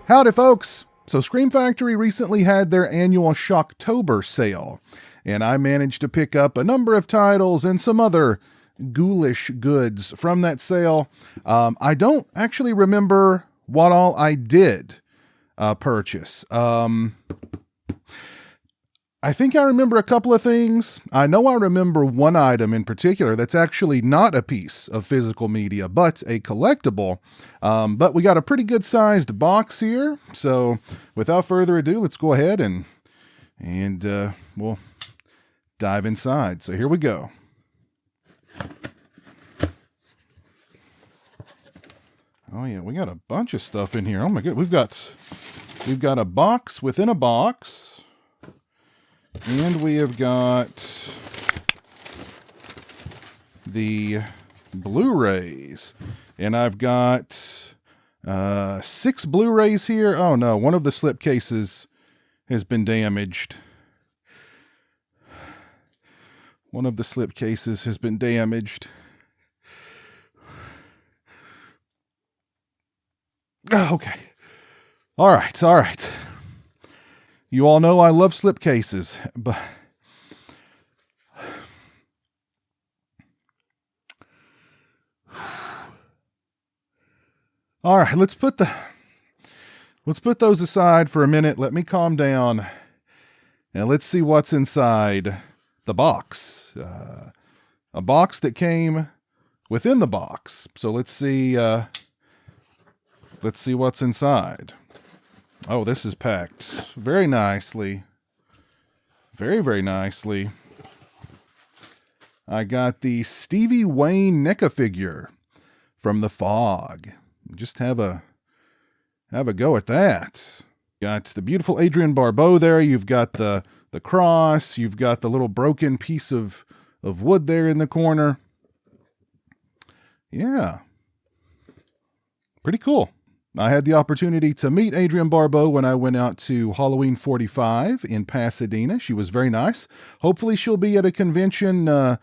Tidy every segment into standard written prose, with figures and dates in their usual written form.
Howdy, folks. So Scream Factory recently had their annual Shocktober sale, and I managed to pick up a number of titles and some other ghoulish goods from that sale. I don't actually remember what all I did purchase. I think I remember a couple of things. I know I remember one item in particular that's actually not a piece of physical media, but a collectible. But we got a pretty good sized box here. So without further ado, let's go ahead and we'll dive inside. So here we go. Oh yeah, we got a bunch of stuff in here. Oh my god, we've got a box within a box. And we have got the Blu-rays. And I've got 6 Blu-rays here. Oh no, one of the slip cases has been damaged. One of the slip cases has been damaged. Oh, okay. All right. You all know I love slipcases, but all right, let's put those aside for a minute. Let me calm down, and let's see what's inside the box. A box that came within the box. So let's see what's inside. Oh, this is packed very nicely. Very, very nicely. I got the Stevie Wayne NECA figure from The Fog. Just have a go at that. Got the beautiful Adrienne Barbeau there. You've got the cross. You've got the little broken piece of wood there in the corner. Yeah. Pretty cool. I had the opportunity to meet Adrienne Barbeau when I went out to Halloween 45 in Pasadena. She was very nice. Hopefully she'll be at a convention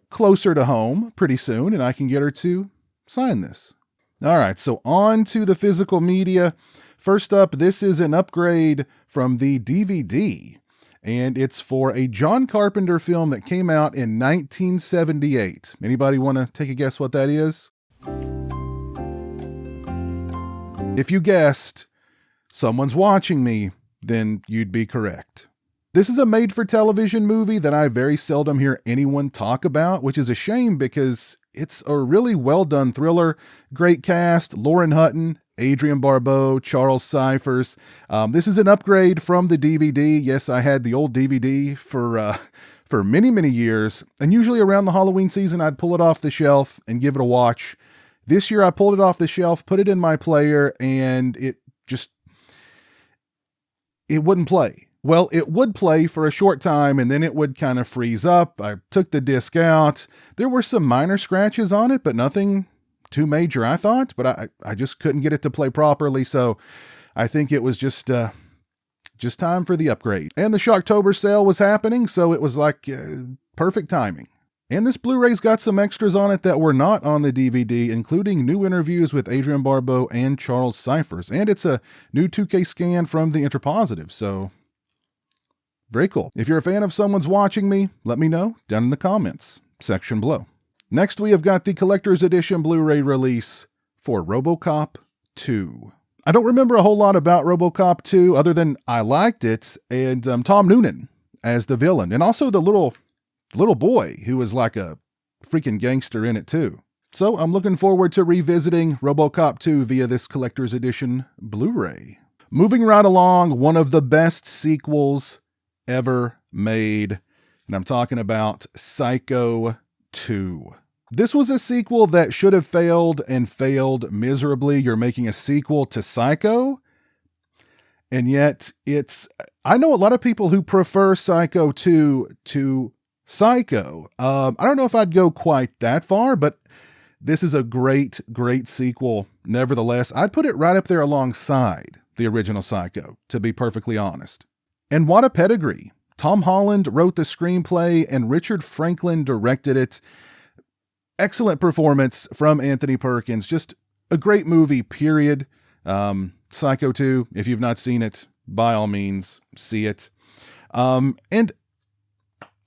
closer to home pretty soon, and I can get her to sign this. All right, so on to the physical media. First up, this is an upgrade from the DVD, and it's for a John Carpenter film that came out in 1978. Anybody want to take a guess what that is? If you guessed Someone's Watching Me, then you'd be correct. This is a made-for-television movie that I very seldom hear anyone talk about, which is a shame because it's a really well-done thriller. Great cast, Lauren Hutton, Adrienne Barbeau, Charles Cyphers. This is an upgrade from the DVD. Yes, I had the old DVD for many, many years, and usually around the Halloween season, I'd pull it off the shelf and give it a watch. This year I pulled it off the shelf, put it in my player, and it wouldn't play. Well, it would play for a short time, and then it would kind of freeze up. I took the disc out. There were some minor scratches on it, but nothing too major, I thought. But I just couldn't get it to play properly, so I think it was just time for the upgrade. And the Shocktober sale was happening, so it was like perfect timing. And this Blu-ray's got some extras on it that were not on the DVD, including new interviews with Adrienne Barbeau and Charles Cyphers. And it's a new 2K scan from the Interpositive, so very cool. If you're a fan of Someone's Watching Me, let me know down in the comments section below. Next, we have got the Collector's Edition Blu-ray release for RoboCop 2. I don't remember a whole lot about RoboCop 2 other than I liked it, and Tom Noonan as the villain, and also the little boy who was like a freaking gangster in it too. So I'm looking forward to revisiting RoboCop 2 via this collector's edition Blu-ray. Moving right along, one of the best sequels ever made, and I'm talking about Psycho 2. This was a sequel that should have failed and failed miserably. You're making a sequel to Psycho, and yet I know a lot of people who prefer Psycho 2 to Psycho. I don't know if I'd go quite that far, but this is a great, great sequel. Nevertheless, I'd put it right up there alongside the original Psycho, to be perfectly honest. And what a pedigree. Tom Holland wrote the screenplay and Richard Franklin directed it. Excellent performance from Anthony Perkins. Just a great movie, period. Psycho 2, if you've not seen it, by all means, see it. And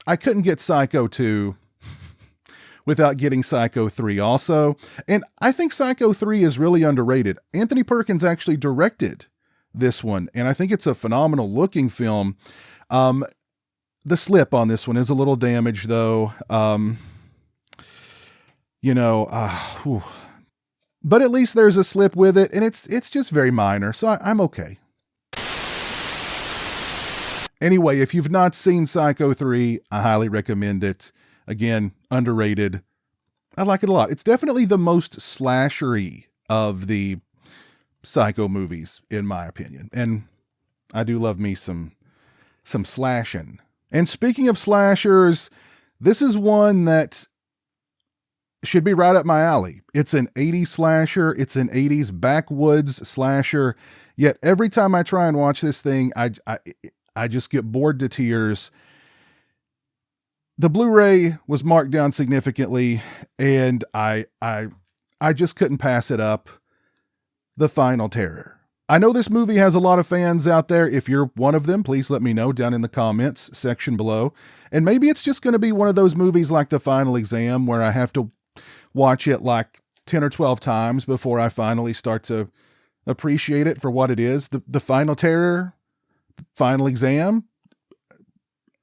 I couldn't get Psycho 2 without getting Psycho 3 also. And I think Psycho 3 is really underrated. Anthony Perkins actually directed this one, and I think it's a phenomenal looking film. The slip on this one is a little damaged though. But at least there's a slip with it, and it's just very minor, so I'm okay. Anyway, if you've not seen Psycho 3, I highly recommend it. Again, underrated. I like it a lot. It's definitely the most slashery of the Psycho movies, in my opinion. And I do love me some slashing. And speaking of slashers, this is one that should be right up my alley. It's an 80s slasher. It's an 80s backwoods slasher. Yet every time I try and watch this thing, I just get bored to tears. The Blu-ray was marked down significantly, and I just couldn't pass it up. The Final Terror. I know this movie has a lot of fans out there. If you're one of them, please let me know down in the comments section below. And maybe it's just going to be one of those movies like The Final Exam where I have to watch it like 10 or 12 times before I finally start to appreciate it for what it is. The Final Terror, Final Exam.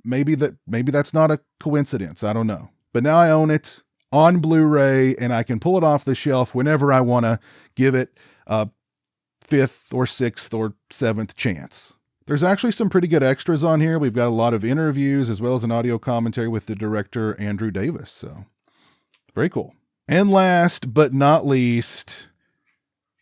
Maybe that's not a coincidence. I don't know. But now I own it on Blu-ray, and I can pull it off the shelf whenever I want to give it a 5th or 6th or 7th chance. There's actually some pretty good extras on here. We've got a lot of interviews as well as an audio commentary with the director, Andrew Davis. So very cool. And last but not least,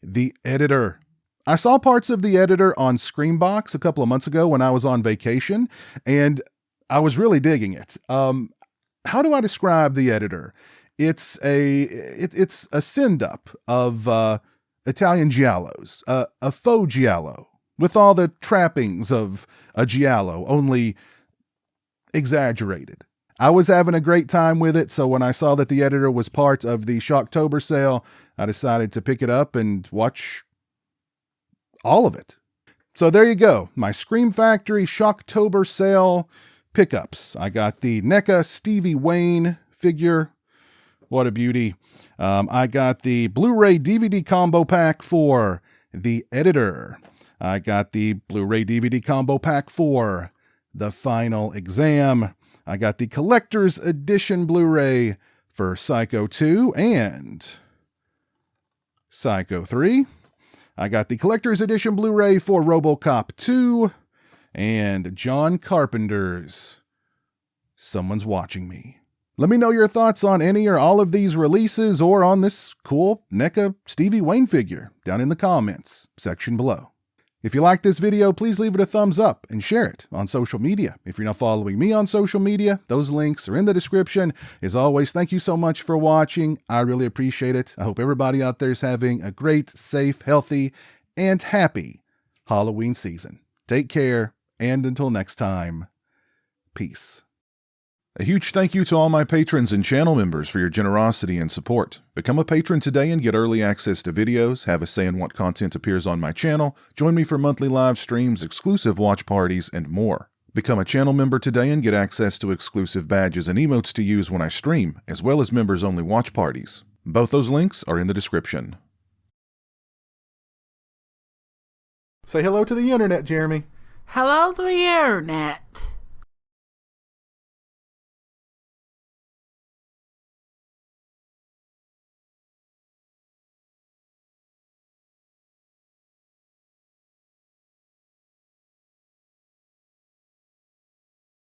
the editor. I saw parts of the editor on Screambox a couple of months ago when I was on vacation, and I was really digging it. How do I describe the editor? It's a send-up of Italian giallos, a faux giallo, with all the trappings of a giallo, only exaggerated. I was having a great time with it, so when I saw that the editor was part of the Shocktober sale, I decided to pick it up and watch all of it. So there you go, my Scream Factory Shocktober sale pickups. I got the NECA Stevie Wayne figure. What a beauty. I got the Blu-ray DVD combo pack for the editor. I got the Blu-ray DVD combo pack for The Final Exam. I got the collector's edition Blu-ray for Psycho 2 and Psycho 3. I got the collector's edition Blu-ray for RoboCop 2 and John Carpenter's Someone's Watching Me. Let me know your thoughts on any or all of these releases or on this cool NECA Stevie Wayne figure down in the comments section below. If you like this video, please leave it a thumbs up and share it on social media. If you're not following me on social media, those links are in the description. As always, thank you so much for watching. I really appreciate it. I hope everybody out there is having a great, safe, healthy, and happy Halloween season. Take care, and until next time, peace. A huge thank you to all my patrons and channel members for your generosity and support. Become a patron today and get early access to videos, have a say in what content appears on my channel, join me for monthly live streams, exclusive watch parties, and more. Become a channel member today and get access to exclusive badges and emotes to use when I stream, as well as members-only watch parties. Both those links are in the description. Say hello to the internet, Jeremy. Hello to the internet.